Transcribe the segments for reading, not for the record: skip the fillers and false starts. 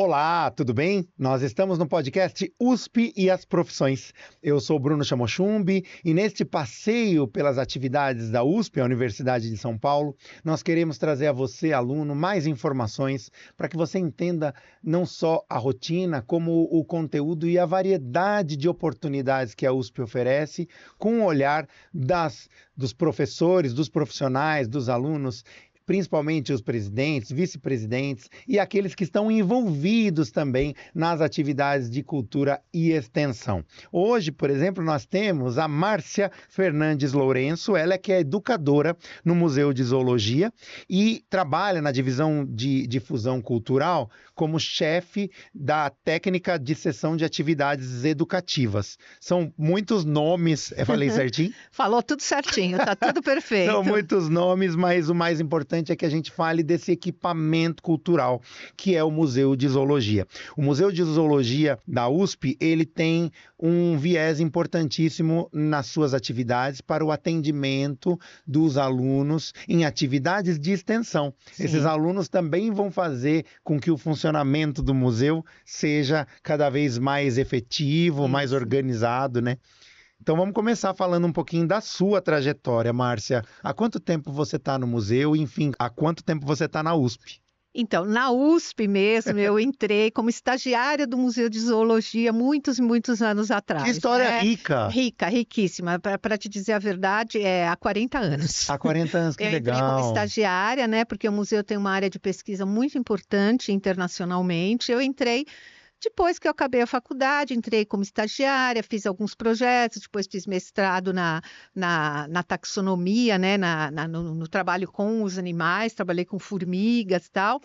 Olá, tudo bem? Nós estamos no podcast USP e as Profissões. Eu sou Bruno Chamochumbi e neste passeio pelas atividades da USP, a Universidade de São Paulo, nós queremos trazer a você, aluno, mais informações para que você entenda não só a rotina, como o conteúdo e a variedade de oportunidades que a USP oferece, com o olhar dos professores, dos profissionais, dos alunos, principalmente os presidentes, vice-presidentes e aqueles que estão envolvidos também nas atividades de cultura e extensão. Hoje, por exemplo, nós temos a Márcia Fernandes Lourenço, ela que é educadora no Museu de Zoologia e trabalha na divisão de difusão cultural como chefe da técnica de seção de atividades educativas. São muitos nomes, eu falei certinho? Falou tudo certinho, tá tudo perfeito. São muitos nomes, mas o mais importante é que a gente fale desse equipamento cultural, que é o Museu de Zoologia. O Museu de Zoologia da USP, ele tem um viés importantíssimo nas suas atividades para o atendimento dos alunos em atividades de extensão. Sim. Esses alunos também vão fazer com que o funcionamento do museu seja cada vez mais efetivo, mais organizado, né? Então vamos começar falando um pouquinho da sua trajetória, Márcia. Há quanto tempo você está no museu? Enfim, há quanto tempo você está na USP? Então, na USP mesmo, eu entrei como estagiária do Museu de Zoologia muitos e muitos anos atrás. Que história rica! Rica, riquíssima. Para te dizer a verdade, há 40 anos. Há 40 anos, que legal. Eu entrei como estagiária, né? Porque o museu tem uma área de pesquisa muito importante internacionalmente. Eu entrei depois que eu acabei a faculdade, entrei como estagiária, fiz alguns projetos, depois fiz mestrado na taxonomia, né, no trabalho com os animais, trabalhei com formigas e tal,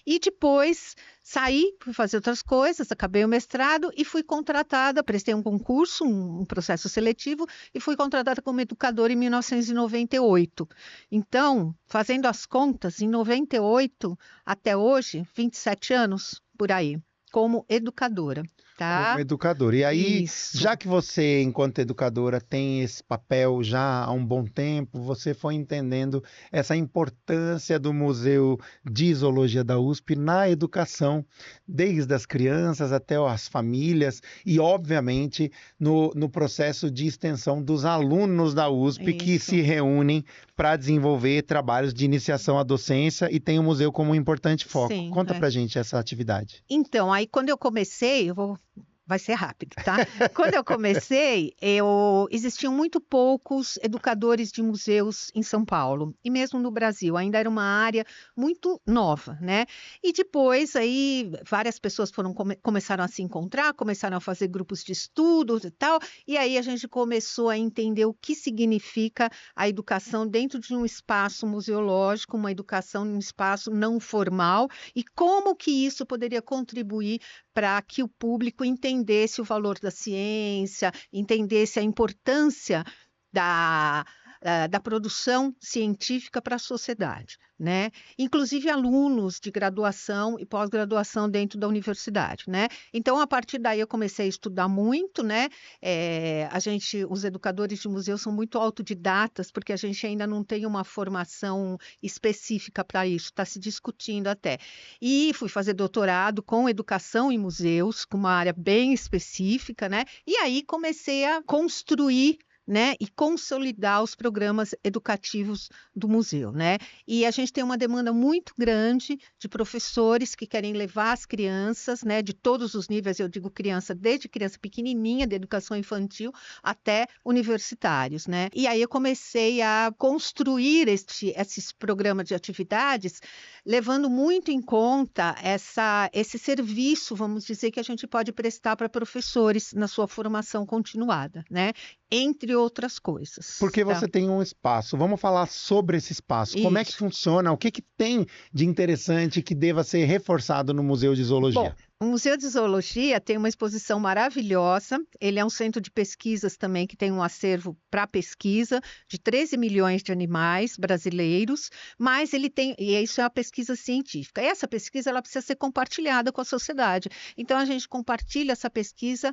e depois saí, fui fazer outras coisas, acabei o mestrado e fui contratada, prestei um concurso, um processo seletivo, e fui contratada como educadora em 1998. Então, fazendo as contas, em 98 até hoje, 27 anos, por aí. Como educadora, tá? Como educadora. E aí, Isso. Já que você, enquanto educadora, tem esse papel já há um bom tempo, você foi entendendo essa importância do Museu de Zoologia da USP na educação, desde as crianças até as famílias e, obviamente, no processo de extensão dos alunos da USP que se reúnem para desenvolver trabalhos de iniciação à docência e tem o museu como um importante foco. Sim, Conta pra gente essa atividade. Então, aí quando eu comecei, vai ser rápido, tá? Quando eu comecei, existiam muito poucos educadores de museus em São Paulo, e mesmo no Brasil, ainda era uma área muito nova, né? E depois, aí, várias pessoas começaram a se encontrar, começaram a fazer grupos de estudos e tal, e aí a gente começou a entender o que significa a educação dentro de um espaço museológico, uma educação em um espaço não formal, e como que isso poderia contribuir para que o público entendesse o valor da ciência, entendesse a importância da produção científica para a sociedade, né? Inclusive alunos de graduação e pós-graduação dentro da universidade, né? Então, a partir daí eu comecei a estudar muito, né? Os educadores de museu são muito autodidatas, porque a gente ainda não tem uma formação específica para isso, está se discutindo até. E fui fazer doutorado com educação em museus, com uma área bem específica, né? E aí comecei a construir, né, e consolidar os programas educativos do museu, né? E a gente tem uma demanda muito grande de professores que querem levar as crianças, né, de todos os níveis, eu digo criança, desde criança pequenininha, de educação infantil, até universitários, né? E aí eu comecei a construir esses programas de atividades, levando muito em conta esse serviço, vamos dizer, que a gente pode prestar para professores na sua formação continuada, né? Entre outras coisas. Porque você tem um espaço. Vamos falar sobre esse espaço. Como é que funciona? O que tem de interessante que deva ser reforçado no Museu de Zoologia? Bom, o Museu de Zoologia tem uma exposição maravilhosa. Ele é um centro de pesquisas também que tem um acervo para pesquisa de 13 milhões de animais brasileiros, mas ele tem, e isso é uma pesquisa científica. Essa pesquisa ela precisa ser compartilhada com a sociedade. Então a gente compartilha essa pesquisa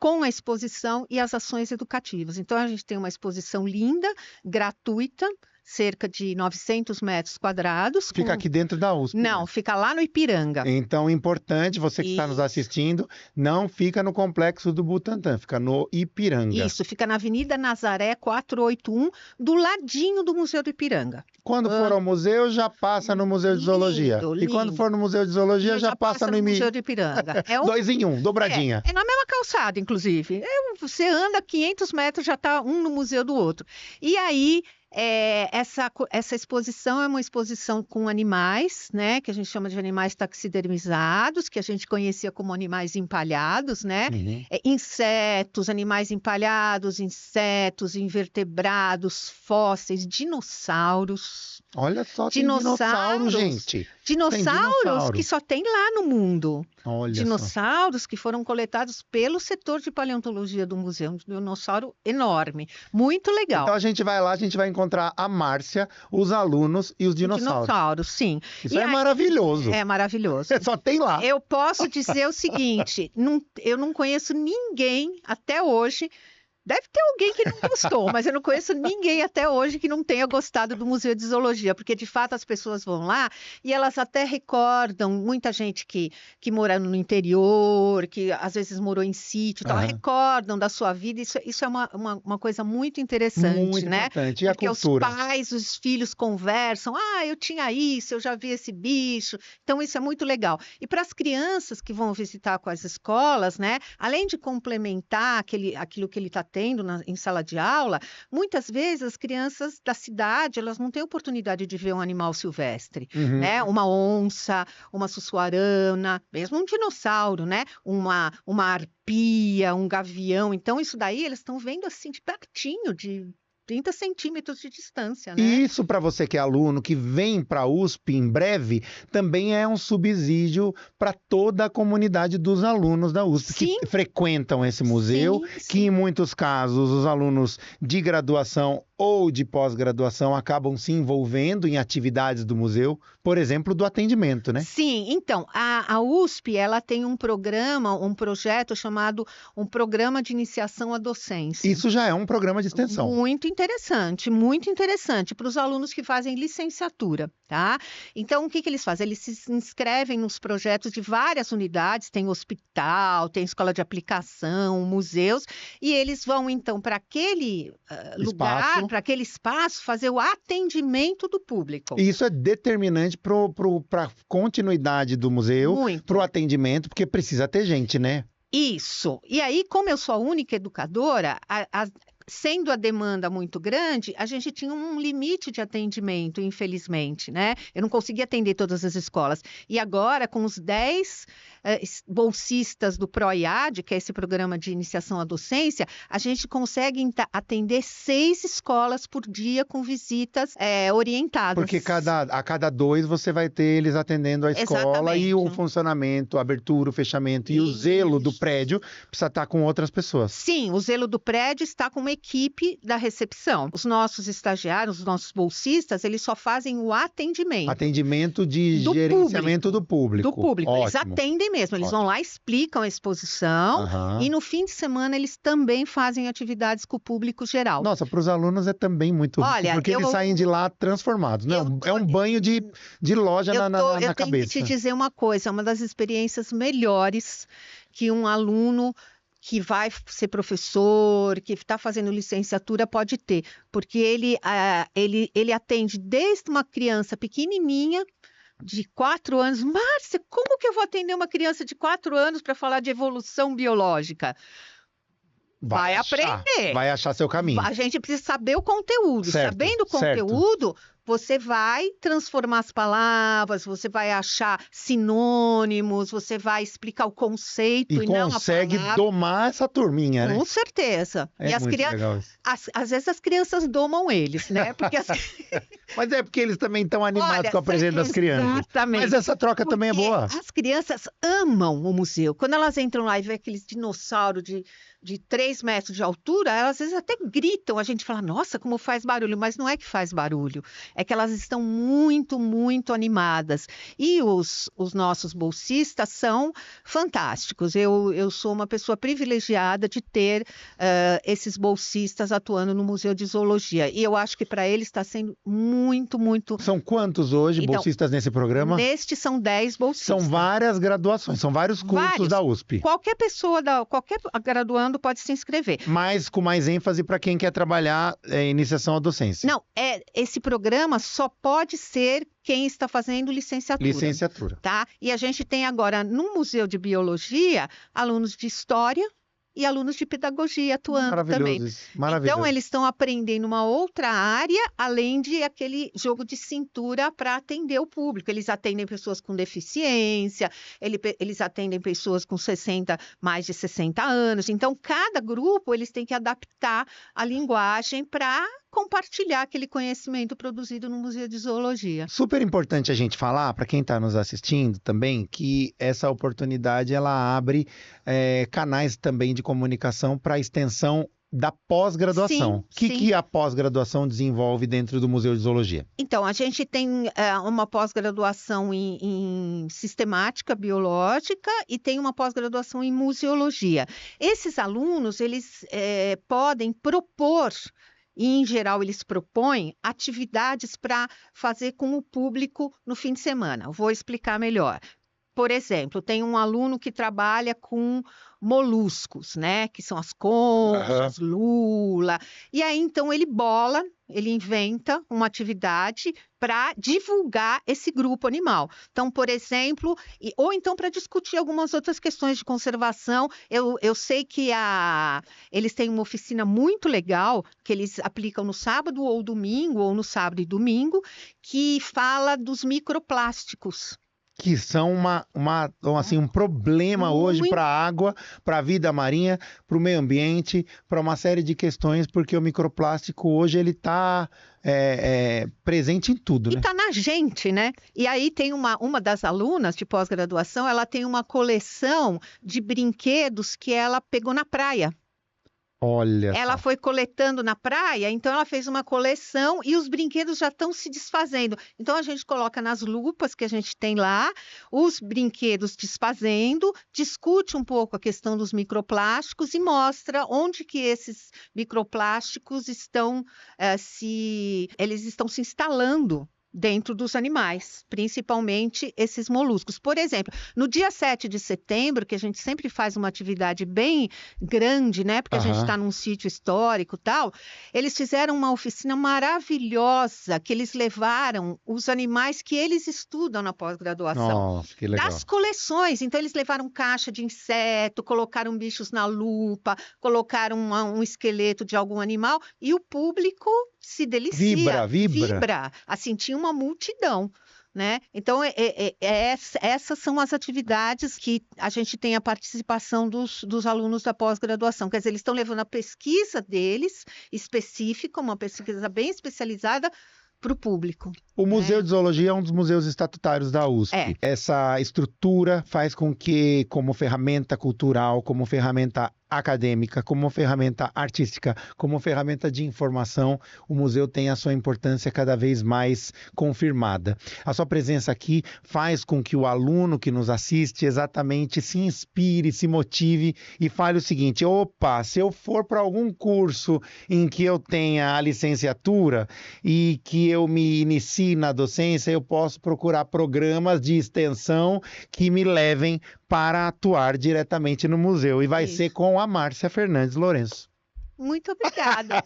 com a exposição e as ações educativas. Então, a gente tem uma exposição linda, gratuita, cerca de 900 metros quadrados. Fica aqui dentro da USP. Não, fica lá no Ipiranga. Então, importante, você que está nos assistindo, não fica no Complexo do Butantã, fica no Ipiranga. Isso, fica na Avenida Nazaré 481, do ladinho do Museu do Ipiranga. Quando for ao museu, já passa no Museu de Zoologia. Lindo, E quando for no Museu de Zoologia, já passa no Museu do Ipiranga. É 2 em 1, dobradinha. É na mesma calçada, inclusive. Você anda 500 metros, já está um no museu do outro. E aí, essa exposição é uma exposição com animais, né? Que a gente chama de animais taxidermizados, que a gente conhecia como animais empalhados, né? Uhum. Insetos, animais empalhados, insetos, invertebrados, fósseis, dinossauros. Olha só, tem dinossauro, gente. Dinossauros que só tem lá no mundo. Olha Dinossauros que foram coletados pelo setor de paleontologia do museu. Um dinossauro enorme. Muito legal. Então a gente vai lá, a gente vai encontrar a Márcia, os alunos e os dinossauros. Dinossauros, sim. Isso é maravilhoso. É maravilhoso. Só tem lá. Eu posso dizer o seguinte, eu não conheço ninguém até hoje. Deve ter alguém que não gostou, mas eu não conheço ninguém até hoje que não tenha gostado do Museu de Zoologia, porque de fato as pessoas vão lá e elas até recordam, muita gente que mora no interior, que às vezes morou em sítio, tal, recordam da sua vida, isso é uma coisa muito interessante, muito né? Importante. E a porque cultura? Os pais, os filhos conversam, eu tinha isso, eu já vi esse bicho, então isso é muito legal. E para as crianças que vão visitar com as escolas, né, além de complementar aquilo que ele está tendo em sala de aula, muitas vezes as crianças da cidade, elas não têm oportunidade de ver um animal silvestre, né? Uma onça, uma sussuarana, mesmo um dinossauro, né? Uma arpia, um gavião. Então, isso daí eles estão vendo assim de pertinho, de 30 centímetros de distância, né? E isso, para você que é aluno, que vem para a USP em breve, também é um subsídio para toda a comunidade dos alunos da USP que frequentam esse museu, que em muitos casos os alunos de graduação ou de pós-graduação acabam se envolvendo em atividades do museu, por exemplo, do atendimento, né? Sim, então, a USP, ela tem um projeto chamado um Programa de Iniciação à Docência. Isso já é um programa de extensão. Muito interessante para os alunos que fazem licenciatura, tá? Então, o que eles fazem? Eles se inscrevem nos projetos de várias unidades, tem hospital, tem escola de aplicação, museus, e eles vão, então, para aquele lugar, para aquele espaço, fazer o atendimento do público. E isso é determinante para a continuidade do museu, para o atendimento, porque precisa ter gente, né? Isso. E aí, como eu sou a única educadora, sendo a demanda muito grande, a gente tinha um limite de atendimento, infelizmente, né? Eu não conseguia atender todas as escolas. E agora, com os 10 bolsistas do PROIAD, que é esse programa de iniciação à docência, a gente consegue atender 6 escolas por dia com visitas orientadas. Porque a cada 2 você vai ter eles atendendo a escola. Exatamente. E o funcionamento, a abertura, o fechamento e o zelo do prédio precisa estar com outras pessoas. Sim, o zelo do prédio está com uma equipe da recepção. Os nossos estagiários, os nossos bolsistas, eles só fazem o atendimento. Atendimento de gerenciamento do público. Do público. Ótimo. Eles atendem mesmo. Eles vão lá, explicam a exposição e no fim de semana eles também fazem atividades com o público geral. Nossa, para os alunos é também muito rico, porque eles saem de lá transformados. Né? É um banho de loja na cabeça. Eu tenho que te dizer uma coisa, é uma das experiências melhores que um aluno que vai ser professor, que está fazendo licenciatura pode ter, porque ele atende desde uma criança pequenininha, de 4 anos. Márcia, como que eu vou atender uma criança de 4 anos para falar de evolução biológica? Vai aprender. Vai achar seu caminho. A gente precisa saber o conteúdo. Certo, sabendo o conteúdo, você vai transformar as palavras, você vai achar sinônimos, você vai explicar o conceito e não a consegue palavra. domar essa turminha, né? Com certeza. É e as muito crianças, legal isso. às vezes as crianças domam eles, né? Porque Mas é porque eles também estão animados com a presença das crianças. Exatamente. Mas essa troca também é boa. As crianças amam o museu. Quando elas entram lá e vê aqueles dinossauros de 3 metros de altura, elas às vezes até gritam. A gente fala, nossa, como faz barulho. Mas não é que faz barulho. é que elas estão muito, muito animadas. E os nossos bolsistas são fantásticos. Eu sou uma pessoa privilegiada de ter esses bolsistas atuando no Museu de Zoologia. E eu acho que para eles está sendo muito, muito... São quantos hoje Então, bolsistas nesse programa? Neste são 10 bolsistas. São várias graduações, são vários cursos da USP. Qualquer pessoa, qualquer graduando pode se inscrever. Mas com mais ênfase para quem quer trabalhar em iniciação à docência. Não, esse programa só pode ser quem está fazendo licenciatura. Licenciatura. Tá? E a gente tem agora, no Museu de Biologia, alunos de História e alunos de Pedagogia atuando também. Isso. Maravilhoso. Então, eles estão aprendendo uma outra área, além de aquele jogo de cintura para atender o público. Eles atendem pessoas com deficiência, eles atendem pessoas com mais de 60 anos. Então, cada grupo, eles têm que adaptar a linguagem para compartilhar aquele conhecimento produzido no Museu de Zoologia. Super importante a gente falar, para quem está nos assistindo também, que essa oportunidade ela abre canais também de comunicação para a extensão da pós-graduação. O que a pós-graduação desenvolve dentro do Museu de Zoologia? Então, a gente tem uma pós-graduação em sistemática biológica e tem uma pós-graduação em museologia. Esses alunos, eles podem propor, e em geral eles propõem atividades para fazer com o público no fim de semana. Vou explicar melhor. Por exemplo, tem um aluno que trabalha com moluscos, né? Que são as conchas, lula. E aí, então, ele inventa uma atividade para divulgar esse grupo animal. Então, por exemplo, ou então para discutir algumas outras questões de conservação. Eu sei que eles têm uma oficina muito legal que eles aplicam no sábado ou domingo, ou no sábado e domingo, que fala dos microplásticos. Que são um problema hoje para a água, para a vida marinha, para o meio ambiente, para uma série de questões, porque o microplástico hoje ele está presente em tudo, né? E está na gente, né? E aí tem uma das alunas de pós-graduação, ela tem uma coleção de brinquedos que ela pegou na praia. Olha ela foi coletando na praia, então ela fez uma coleção e os brinquedos já estão se desfazendo. Então a gente coloca nas lupas que a gente tem lá, os brinquedos desfazendo, discute um pouco a questão dos microplásticos e mostra onde que esses microplásticos estão eles estão se instalando dentro dos animais, principalmente esses moluscos. Por exemplo, no dia 7 de setembro, que a gente sempre faz uma atividade bem grande, né? Porque a gente está num sítio histórico e tal, eles fizeram uma oficina maravilhosa, que eles levaram os animais que eles estudam na pós-graduação. Nossa, que legal. Das coleções. Então, eles levaram caixa de inseto, colocaram bichos na lupa, colocaram um esqueleto de algum animal, e o público se delicia. Vibra. Assim, tinha uma multidão, né? Então, essas são as atividades que a gente tem a participação dos alunos da pós-graduação. Quer dizer, eles estão levando a pesquisa deles, específica, uma pesquisa bem especializada, para o público. O Museu de Zoologia é um dos museus estatutários da USP. Essa estrutura faz com que, como ferramenta cultural, como ferramenta acadêmica, como ferramenta artística, como ferramenta de informação, o museu tem a sua importância cada vez mais confirmada. A sua presença aqui faz com que o aluno que nos assiste exatamente se inspire, se motive e fale o seguinte: opa, se eu for para algum curso em que eu tenha a licenciatura e que eu me inicie na docência, eu posso procurar programas de extensão que me levem para atuar diretamente no museu. E vai ser com a Márcia Fernandes Lourenço. Muito obrigada.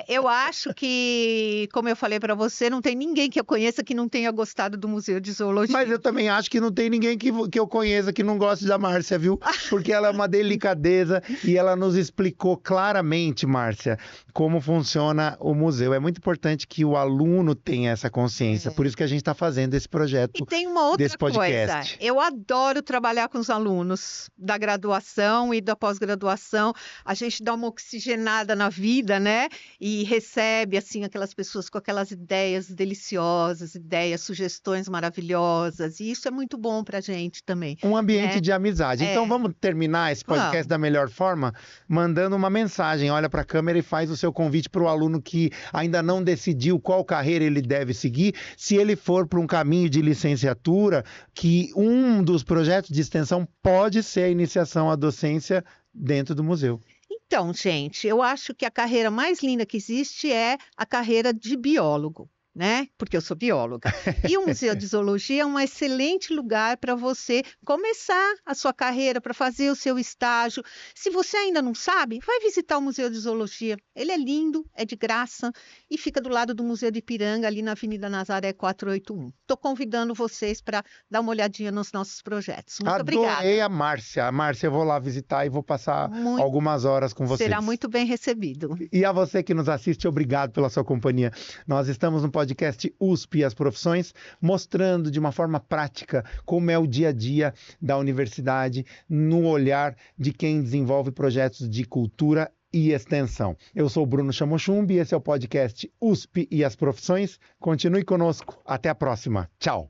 Eu acho que, como eu falei para você, não tem ninguém que eu conheça que não tenha gostado do Museu de Zoologia. Mas eu também acho que não tem ninguém que eu conheça que não goste da Márcia, viu? Porque ela é uma delicadeza e ela nos explicou claramente, Márcia, como funciona o museu. É muito importante que o aluno tenha essa consciência. Por isso que a gente está fazendo esse projeto. E tem uma outra desse podcast. Coisa. Eu adoro trabalhar com os alunos da graduação e da pós-graduação. A gente dá uma oxigenação oxigenada na vida, né? E recebe, assim, aquelas pessoas com aquelas ideias deliciosas, ideias, sugestões maravilhosas. E isso é muito bom para a gente também, Um ambiente né? de amizade. Então vamos terminar esse podcast Vamos. da melhor forma, mandando uma mensagem. Olha para a câmera e faz o seu convite para o aluno que ainda não decidiu qual carreira ele deve seguir. Se ele for para um caminho de licenciatura, que um dos projetos de extensão pode ser a iniciação à docência dentro do museu. Então, gente, eu acho que a carreira mais linda que existe é a carreira de biólogo, né? Porque eu sou bióloga. E o Museu de Zoologia é um excelente lugar para você começar a sua carreira, para fazer o seu estágio. Se você ainda não sabe, vai visitar o Museu de Zoologia. Ele é lindo, é de graça e fica do lado do Museu de Ipiranga, ali na Avenida Nazaré 481. Estou convidando vocês para dar uma olhadinha nos nossos projetos. Muito obrigada. Adorei a Márcia. A Márcia, eu vou lá visitar e vou passar algumas horas com vocês. Será muito bem recebido. E a você que nos assiste, obrigado pela sua companhia. Nós estamos no podcast USP e as Profissões, mostrando de uma forma prática como é o dia a dia da universidade no olhar de quem desenvolve projetos de cultura e extensão. Eu sou o Bruno Chamochumbi, esse é o podcast USP e as Profissões. Continue conosco. Até a próxima. Tchau.